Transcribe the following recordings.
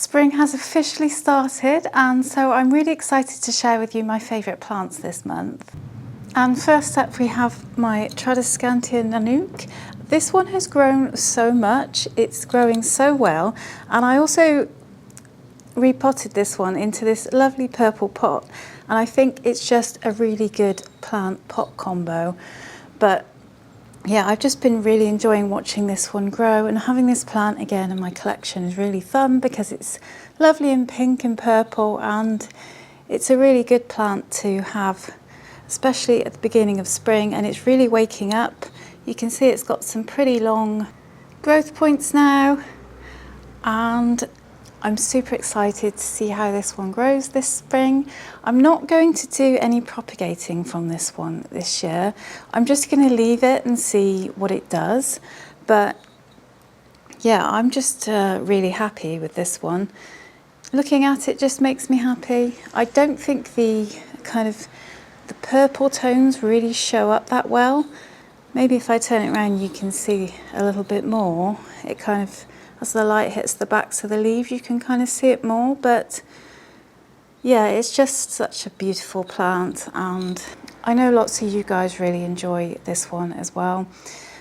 Spring has officially started, and so I'm really excited to share with you my favourite plants this month. And first up we have my Tradescantia Nanook. This one has grown so much, it's growing so well, and I also repotted this one into this lovely purple pot, and I think it's just a really good plant pot combo. But yeah, I've just been really enjoying watching this one grow, and having this plant again in my collection is really fun because it's lovely in pink and purple, and it's a really good plant to have, especially at the beginning of spring, and it's really waking up. You can see it's got some pretty long growth points now, and I'm super excited to see how this one grows this spring. I'm not going to do any propagating from this one this year. I'm just going to leave it and see what it does. But yeah, I'm just really happy with this one. Looking at it just makes me happy. I don't think the purple tones really show up that well. Maybe if I turn it around you can see a little bit more. It kind of, as the light hits the backs of the leaves, you can kind of see it more. But yeah, it's just such a beautiful plant, and I know lots of you guys really enjoy this one as well.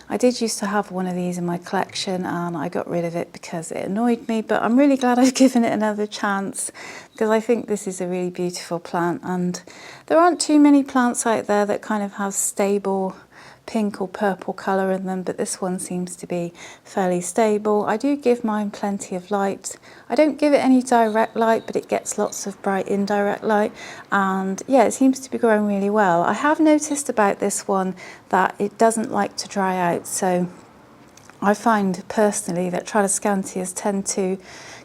I did used to have one of these in my collection and I got rid of it because it annoyed me, but I'm really glad I've given it another chance because I think this is a really beautiful plant, and there aren't too many plants out there that kind of have stable pink or purple colour in them, but this one seems to be fairly stable. I do give mine plenty of light. I don't give it any direct light, but it gets lots of bright indirect light, and yeah, it seems to be growing really well. I have noticed about this one that it doesn't like to dry out, so I find personally that Tradescantias tend to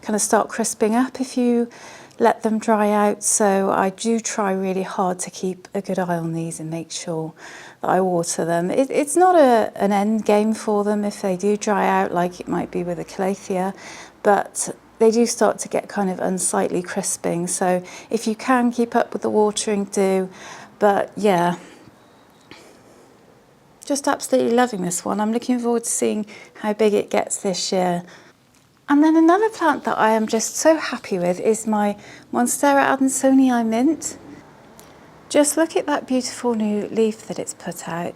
kind of start crisping up if you let them dry out, so I do try really hard to keep a good eye on these and make sure that I water them. It's not an end game for them if they do dry out like it might be with a calathea, but they do start to get kind of unsightly crisping, so if you can keep up with the watering, do. But yeah, just absolutely loving this one. I'm looking forward to seeing how big it gets this year. And then another plant that I am just so happy with is my Monstera adansonii mint. Just look at that beautiful new leaf that it's put out.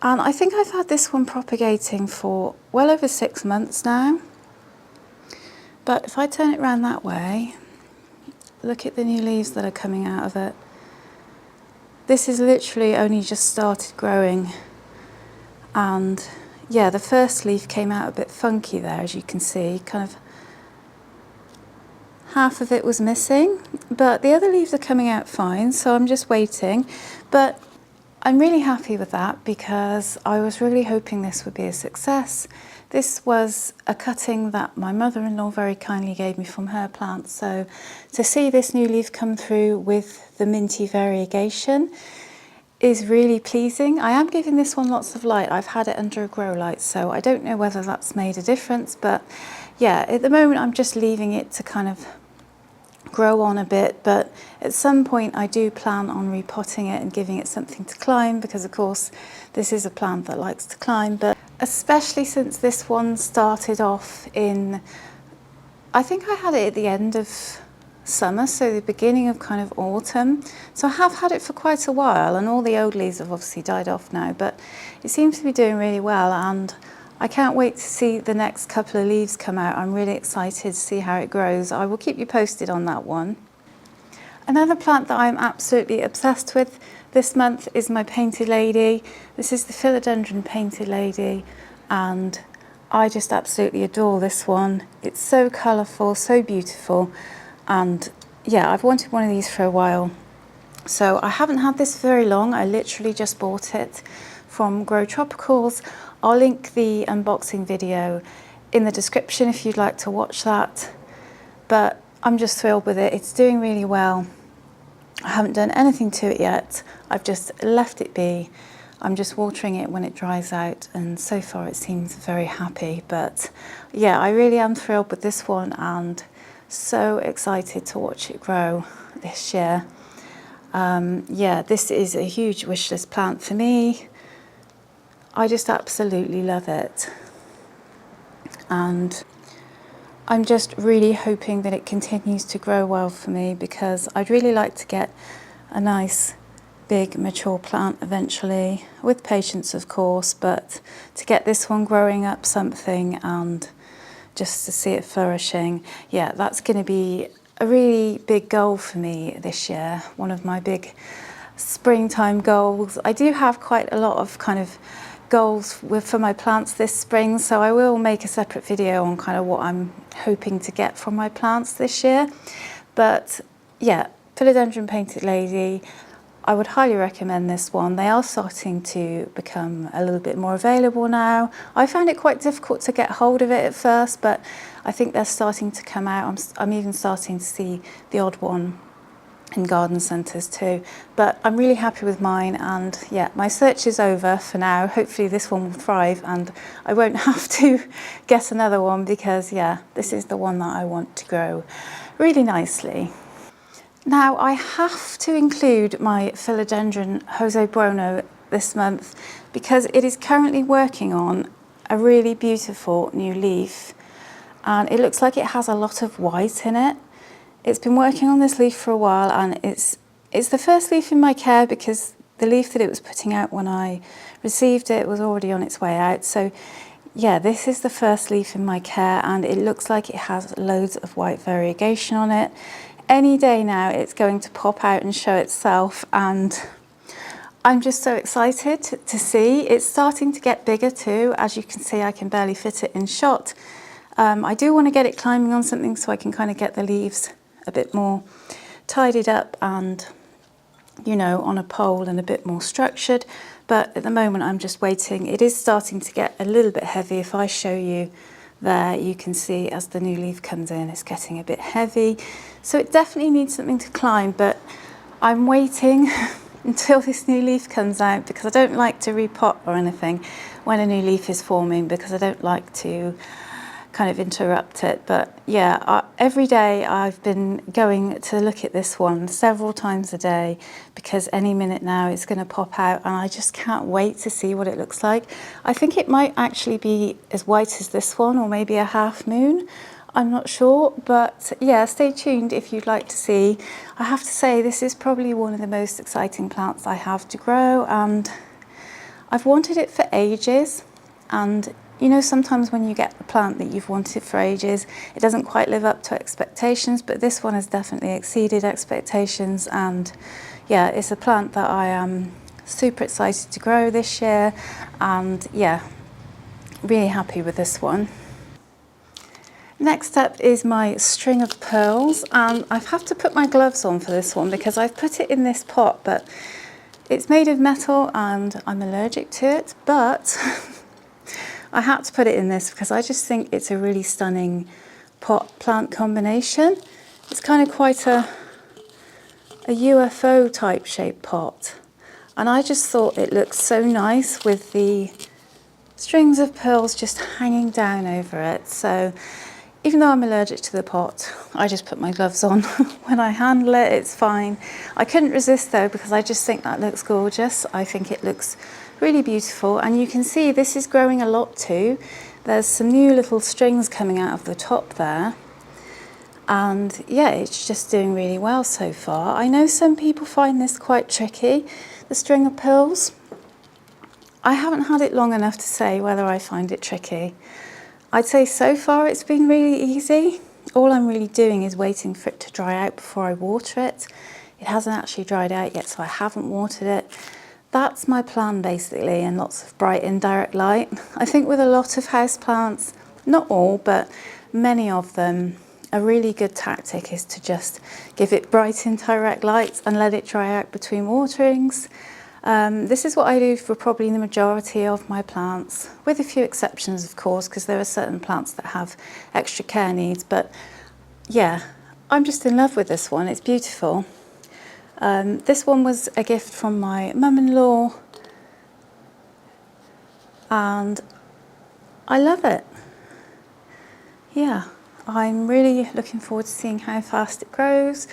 And I think I've had this one propagating for well over 6 months now. But if I turn it around that way, look at the new leaves that are coming out of it. This is literally only just started growing, and yeah, the first leaf came out a bit funky there, as you can see, kind of half of it was missing, but the other leaves are coming out fine, so I'm just waiting. But I'm really happy with that because I was really hoping this would be a success. This was a cutting that my mother-in-law very kindly gave me from her plant, so to see this new leaf come through with the minty variegation is really pleasing. I am giving this one lots of light. I've had it under a grow light, so I don't know whether that's made a difference, but yeah, at the moment I'm just leaving it to kind of grow on a bit, but at some point I do plan on repotting it and giving it something to climb, because of course this is a plant that likes to climb. But especially since this one started off in, I think I had it at the end of summer, so the beginning of kind of autumn, so I have had it for quite a while, and all the old leaves have obviously died off now, but it seems to be doing really well, and I can't wait to see the next couple of leaves come out. I'm really excited to see how it grows. I will keep you posted on that one. Another plant that I'm absolutely obsessed with this month is my Painted Lady. This is the Philodendron Painted Lady, and I just absolutely adore this one. It's so colourful, so beautiful, and yeah, I've wanted one of these for a while. So I haven't had this very long. I literally just bought it from Grow Tropicals. I'll link the unboxing video in the description if you'd like to watch that. But I'm just thrilled with it. It's doing really well. I haven't done anything to it yet. I've just left it be. I'm just watering it when it dries out, and so far it seems very happy. But yeah, I really am thrilled with this one, and so excited to watch it grow this year. Yeah, this is a huge wish list plant for me. I just absolutely love it. And I'm just really hoping that it continues to grow well for me, because I'd really like to get a nice big mature plant eventually, with patience of course, but to get this one growing up something and just to see it flourishing, yeah, that's going to be a really big goal for me this year, one of my big springtime goals. I do have quite a lot of kind of goals for my plants this spring, so I will make a separate video on kind of what I'm hoping to get from my plants this year. But yeah, Philodendron Painted Lady, I would highly recommend this one. They are starting to become a little bit more available now. I found it quite difficult to get hold of it at first, but I think they're starting to come out. I'm even starting to see the odd one in garden centres too. But I'm really happy with mine, and yeah, my search is over for now. Hopefully this one will thrive and I won't have to get another one, because yeah, this is the one that I want to grow really nicely. Now I have to include my Philodendron Jose Bueno this month, because it is currently working on a really beautiful new leaf, and it looks like it has a lot of white in it. It's been working on this leaf for a while, and it's the first leaf in my care, because the leaf that it was putting out when I received it was already on its way out. So yeah, this is the first leaf in my care, and it looks like it has loads of white variegation on it. Any day now it's going to pop out and show itself, and I'm just so excited to see. It's starting to get bigger too. As you can see, I can barely fit it in shot. I do want to get it climbing on something so I can kind of get the leaves a bit more tidied up and, you know, on a pole and a bit more structured. But at the moment I'm just waiting. It is starting to get a little bit heavy. If I show you there, you can see as the new leaf comes in, it's getting a bit heavy. So it definitely needs something to climb, but I'm waiting until this new leaf comes out, because I don't like to repot or anything when a new leaf is forming, because I don't like to kind of interrupt it. But yeah, every day I've been going to look at this one several times a day, because any minute now it's going to pop out, and I just can't wait to see what it looks like. I think it might actually be as white as this one, or maybe a half moon. I'm not sure, but yeah, stay tuned if you'd like to see. I have to say, this is probably one of the most exciting plants I have to grow, and I've wanted it for ages. And you know, sometimes when you get a plant that you've wanted for ages, it doesn't quite live up to expectations, but this one has definitely exceeded expectations. And yeah, it's a plant that I am super excited to grow this year, and yeah, really happy with this one. Next up is my string of pearls, and I have to put my gloves on for this one because I've put it in this pot, but it's made of metal and I'm allergic to it, but I had to put it in this because I just think it's a really stunning pot-plant combination. It's kind of quite a UFO type shaped pot, and I just thought it looked so nice with the strings of pearls just hanging down over it. So even though I'm allergic to the pot, I just put my gloves on when I handle it. It's fine. I couldn't resist though, because I just think that looks gorgeous. I think it looks really beautiful, and you can see this is growing a lot too. There's some new little strings coming out of the top there, and yeah, it's just doing really well so far. I know some people find this quite tricky, the string of pearls. I haven't had it long enough to say whether I find it tricky. I'd say so far it's been really easy. All I'm really doing is waiting for it to dry out before I water it. It hasn't actually dried out yet, so I haven't watered it. That's my plan basically, and lots of bright indirect light. I think with a lot of houseplants, not all, but many of them, a really good tactic is to just give it bright indirect light and let it dry out between waterings. This is what I do for probably the majority of my plants, with a few exceptions of course, because there are certain plants that have extra care needs. But yeah, I'm just in love with this one. It's beautiful. This one was a gift from my mum-in-law, and I love it. Yeah, I'm really looking forward to seeing how fast it grows.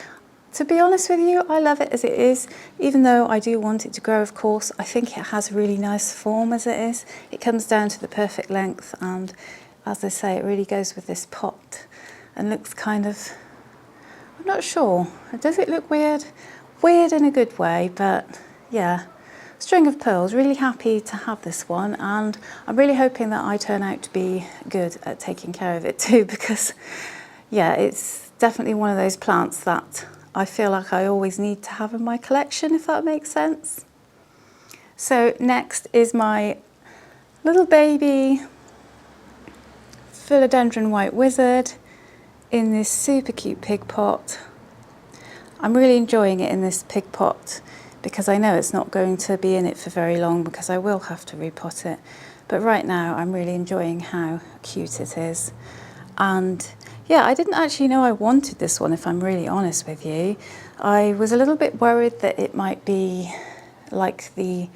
To be honest with you, I love it as it is, even though I do want it to grow, of course. I think it has a really nice form as it is. It comes down to the perfect length, and as I say, it really goes with this pot. and looks kind of, I'm not sure. Does it look weird? Weird in a good way, but yeah. String of pearls, really happy to have this one, and I'm really hoping that I turn out to be good at taking care of it too, because yeah, it's definitely one of those plants that I feel like I always need to have in my collection, if that makes sense. So next is my little baby philodendron white wizard in this super cute pig pot. I'm really enjoying it in this pig pot because I know it's not going to be in it for very long because I will have to repot it. But right now I'm really enjoying how cute it is. And yeah, I didn't actually know I wanted this one, if I'm really honest with you. I was a little bit worried that it might be like the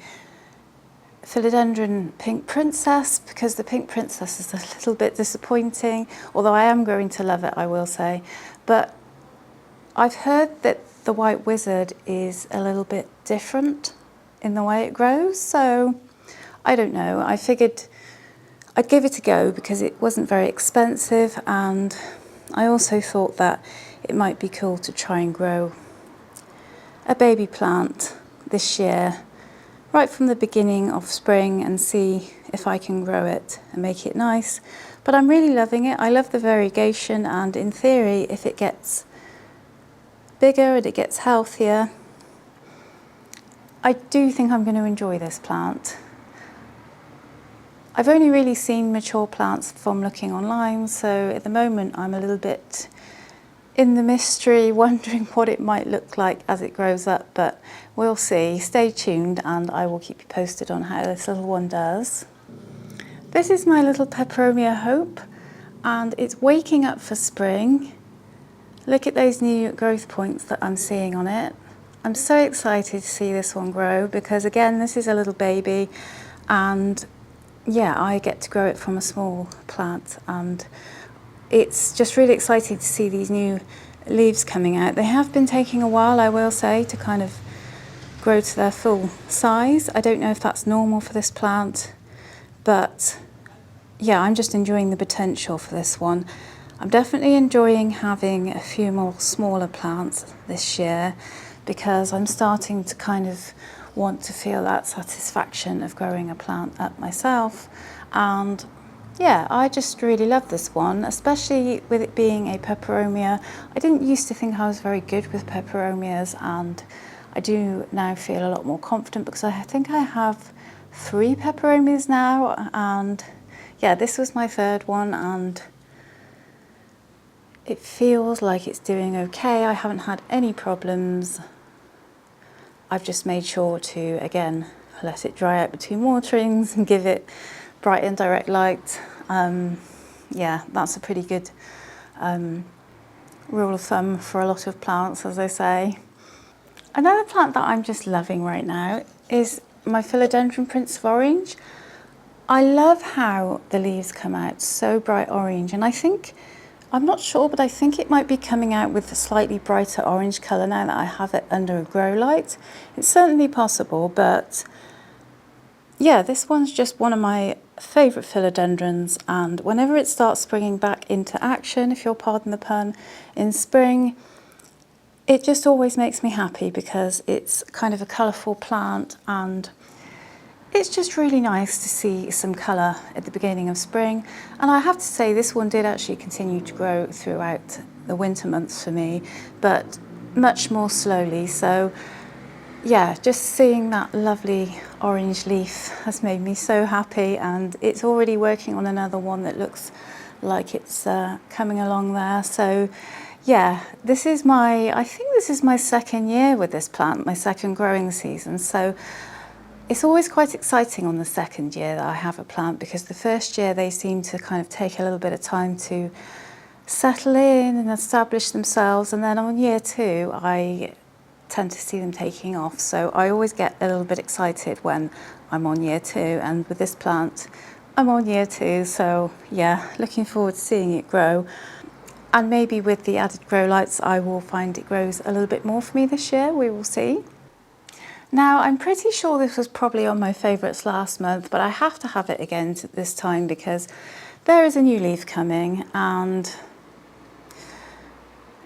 philodendron pink princess, because the pink princess is a little bit disappointing, although I am growing to love it, I will say. But I've heard that the white wizard is a little bit different in the way it grows, so I don't know. I figured I'd give it a go because it wasn't very expensive, and I also thought that it might be cool to try and grow a baby plant this year right from the beginning of spring and see if I can grow it and make it nice. But I'm really loving it. I love the variegation, and in theory, if it gets bigger and it gets healthier, I do think I'm going to enjoy this plant. I've only really seen mature plants from looking online, so at the moment I'm a little bit in the mystery, wondering what it might look like as it grows up, but we'll see. Stay tuned and I will keep you posted on how this little one does. This is my little Peperomia Hope, and it's waking up for spring. Look at those new growth points that I'm seeing on it. I'm so excited to see this one grow because, again, this is a little baby, and yeah, I get to grow it from a small plant, and it's just really exciting to see these new leaves coming out. They have been taking a while, I will say, to kind of grow to their full size. I don't know if that's normal for this plant, but yeah, I'm just enjoying the potential for this one. I'm definitely enjoying having a few more smaller plants this year because I'm starting to kind of want to feel that satisfaction of growing a plant up myself. And yeah, I just really love this one, especially with it being a peperomia. I didn't used to think I was very good with peperomias, and I do now feel a lot more confident because I think I have 3 peperomias now, and yeah, this was my 3rd one, and it feels like it's doing okay. I haven't had any problems. I've just made sure to, again, let it dry out between waterings and give it bright and direct light. Yeah, that's a pretty good rule of thumb for a lot of plants, as I say. Another plant that I'm just loving right now is my Philodendron Prince of Orange. I love how the leaves come out so bright orange, and I think, I'm not sure, but I think it might be coming out with a slightly brighter orange colour now that I have it under a grow light. It's certainly possible, but yeah, this one's just one of my favourite philodendrons, and whenever it starts springing back into action, if you'll pardon the pun, in spring, it just always makes me happy because it's kind of a colourful plant, and it's just really nice to see some colour at the beginning of spring. And I have to say, this one did actually continue to grow throughout the winter months for me, but much more slowly. So yeah, just seeing that lovely orange leaf has made me so happy, and it's already working on another one that looks like it's coming along there. So yeah, I think this is my 2nd year with this plant, my 2nd growing season. So it's always quite exciting on the 2nd year that I have a plant, because the 1st year they seem to kind of take a little bit of time to settle in and establish themselves, and then on year 2 I tend to see them taking off. So I always get a little bit excited when I'm on year 2, and with this plant I'm on year 2, so yeah, looking forward to seeing it grow. And maybe with the added grow lights I will find it grows a little bit more for me this year, we will see. Now, I'm pretty sure this was probably on my favourites last month, but I have to have it again this time because there is a new leaf coming, and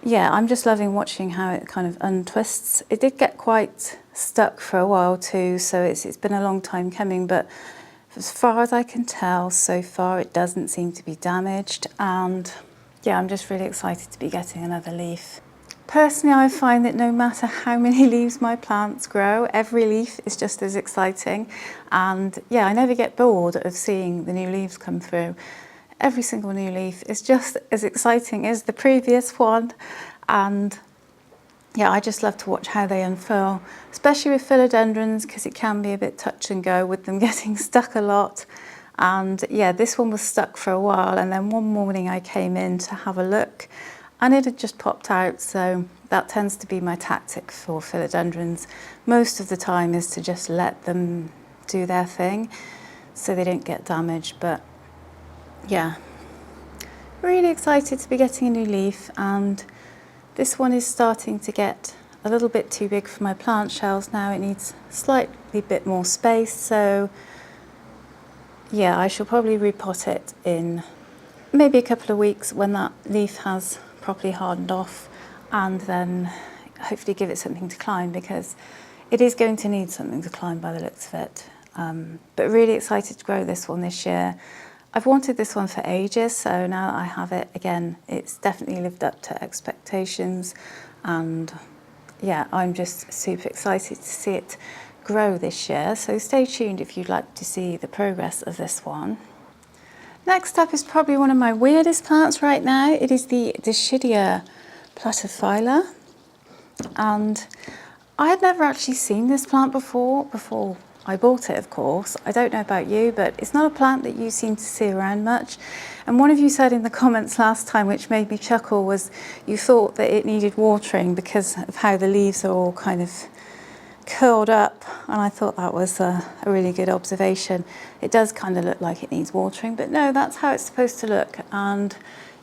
yeah, I'm just loving watching how it kind of untwists. It did get quite stuck for a while too, so it's been a long time coming, but as far as I can tell so far it doesn't seem to be damaged, and yeah, I'm just really excited to be getting another leaf. Personally, I find that no matter how many leaves my plants grow, every leaf is just as exciting, and yeah, I never get bored of seeing the new leaves come through. Every single new leaf is just as exciting as the previous one, and yeah, I just love to watch how they unfurl, especially with philodendrons, because it can be a bit touch and go with them getting stuck a lot. And yeah, this one was stuck for a while, and then one morning I came in to have a look and it had just popped out. So that tends to be my tactic for philodendrons most of the time, is to just let them do their thing so they don't get damaged. But yeah, really excited to be getting a new leaf, and this one is starting to get a little bit too big for my plant shells now. It needs slightly bit more space, so yeah, I shall probably repot it in maybe a couple of weeks when that leaf has properly hardened off, and then hopefully give it something to climb, because it is going to need something to climb by the looks of it. But really excited to grow this one this year. I've wanted this one for ages, so now that I have it again, it's definitely lived up to expectations, and yeah, I'm just super excited to see it grow this year. So stay tuned if you'd like to see the progress of this one. Next up is probably one of my weirdest plants right now. It is the Dischidia platyphylla, and I had never actually seen this plant before I bought it, of course. I don't know about you, but it's not a plant that you seem to see around much. And one of you said in the comments last time, which made me chuckle, was you thought that it needed watering because of how the leaves are all kind of curled up, and I thought that was a really good observation. It does kind of look like it needs watering, but no, that's how it's supposed to look. And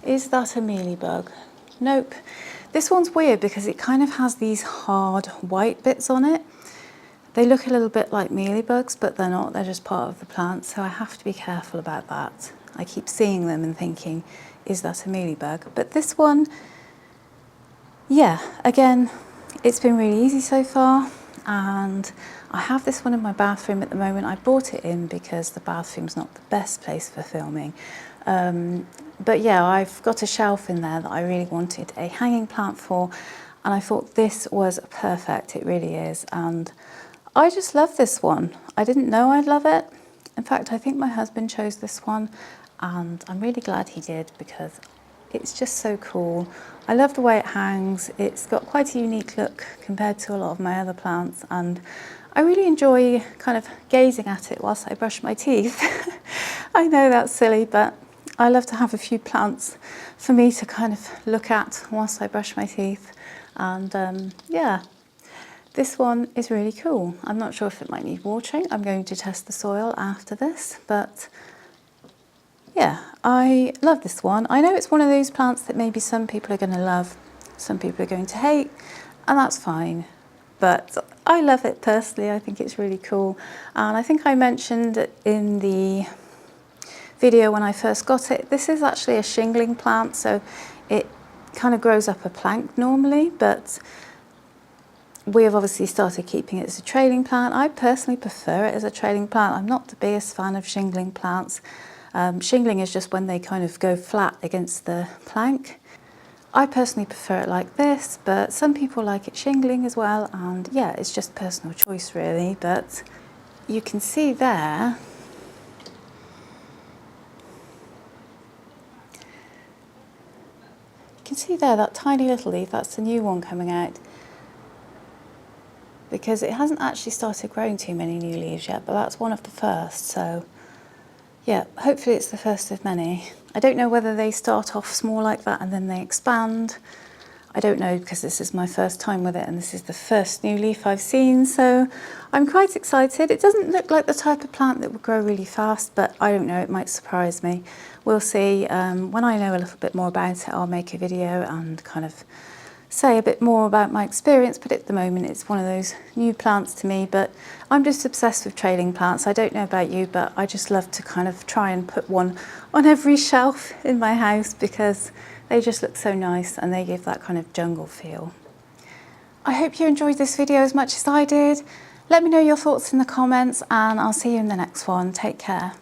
is that a mealybug? Nope. This one's weird because it kind of has these hard white bits on it. They look a little bit like mealybugs, but they're not. They're just part of the plant, so I have to be careful about that. I keep seeing them and thinking, is that a mealybug? But this one, yeah, again, it's been really easy so far, and I have this one in my bathroom at the moment. I bought it in because the bathroom's not the best place for filming. But yeah, I've got a shelf in there that I really wanted a hanging plant for, and I thought this was perfect. It really is, and I just love this one. I didn't know I'd love it. In fact, I think my husband chose this one, and I'm really glad he did because it's just so cool. I love the way it hangs. It's got quite a unique look compared to a lot of my other plants, and I really enjoy kind of gazing at it whilst I brush my teeth. I know that's silly, but I love to have a few plants for me to kind of look at whilst I brush my teeth. And yeah, this one is really cool. I'm not sure if it might need watering. I'm going to test the soil after this, but yeah, I love this one. I know it's one of those plants that maybe some people are going to love, some people are going to hate, and that's fine. But I love it personally. I think it's really cool. And I think I mentioned in the video when I first got it, this is actually a shingling plant, so it kind of grows up a plank normally, but we have obviously started keeping it as a trailing plant. I personally prefer it as a trailing plant. I'm not the biggest fan of shingling plants. Shingling is just when they kind of go flat against the plank. I personally prefer it like this, but some people like it shingling as well, and yeah, it's just personal choice really. But you can see there, that tiny little leaf, that's the new one coming out, because it hasn't actually started growing too many new leaves yet, but that's one of the first. So yeah, hopefully it's the first of many. I don't know whether they start off small like that and then they expand. I don't know, because this is my first time with it and this is the first new leaf I've seen, so I'm quite excited. It doesn't look like the type of plant that would grow really fast, but I don't know, it might surprise me. We'll see. When I know a little bit more about it, I'll make a video and kind of say a bit more about my experience, but at the moment it's one of those new plants to me. But I'm just obsessed with trailing plants. I don't know about you, but I just love to kind of try and put one on every shelf in my house, because They just look so nice and they give that kind of jungle feel. I hope you enjoyed this video as much as I did. Let me know your thoughts in the comments and I'll see you in the next one. Take care.